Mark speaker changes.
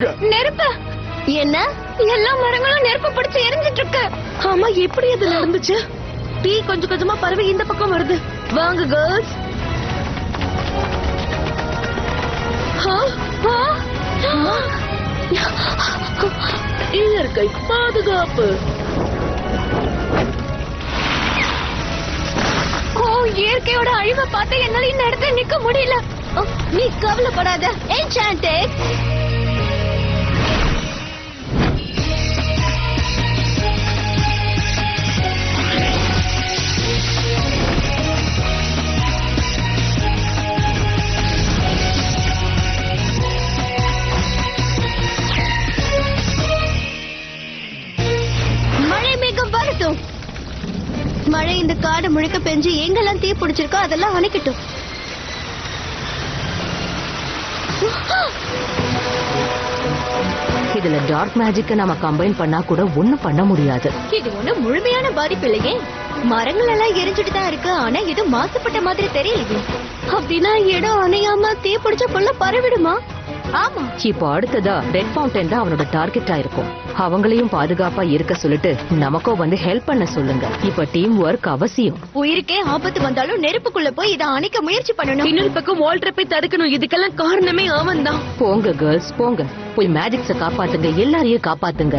Speaker 1: நெருப்பு என்ன? எல்லா மரங்களும் நெருப்பு பிடிச்சு எரிஞ்சிட்டு இருக்கு.
Speaker 2: ஆமா, எப்படி அது நடந்துச்சு? தீ கொஞ்சம் கொஞ்சமா பரவி இந்த பக்கம் வருது.
Speaker 1: வாங்க கேர்ள்ஸ்.
Speaker 2: இயற்கை பாதுகாப்பு.
Speaker 1: இயற்கையோட அழிவை பார்த்து என்னால இந்த இடத்துல நிக்க முடியல. நீ கவலைப்படாத. என்சாண்டட் மழை மேகம் வரட்டும். மழை இந்த காடு முழுக்க பெஞ்சு எங்கெல்லாம் தீ பிடிச்சிருக்கோ அதெல்லாம் அணைக்கட்டும்.
Speaker 2: இதுல டார்க் மேஜிக்க நாம கம்பைன் பண்ணா கூட ஒண்ணும் பண்ண முடியாது.
Speaker 1: இது ஒண்ணு முழுமையான பாதிப்பு இல்லையே. மரங்கள் எல்லாம் எரிஞ்சுட்டு தான் இருக்கு. ஆனா இது மாசுபட்ட மாதிரி தெரியலையே. அப்படின்னா இடம் அணையாம தீ பிடிச்ச புள்ள பரவிடுமா? ஆமா.
Speaker 2: இப்போ அடுத்ததா ரெட் ஃபவுண்டன் தான் அவனோட டார்கெட்டா இருக்கும். அவங்களையும் பாதுகாப்பா இருக்க சொல்லிட்டு நமக்கும் வந்து ஹெல்ப் பண்ண சொல்லுங்க. இப்ப டீம் ஒர்க் அவசியம்.
Speaker 1: உயிருக்கே ஆபத்து வந்தாலும் நெருப்புக்குள்ள போய் இதை அணைக்க முயற்சி பண்ணணும்.
Speaker 2: இன்னொரு பக்கம் வால்டரை போய் தடுக்கணும். இதுக்கெல்லாம் காரணமே அவன் தான். போங்க கேர்ள்ஸ், போங்க. போய் மேஜிக்ஸ காப்பாத்துங்க. எல்லாரையும் காப்பாத்துங்க.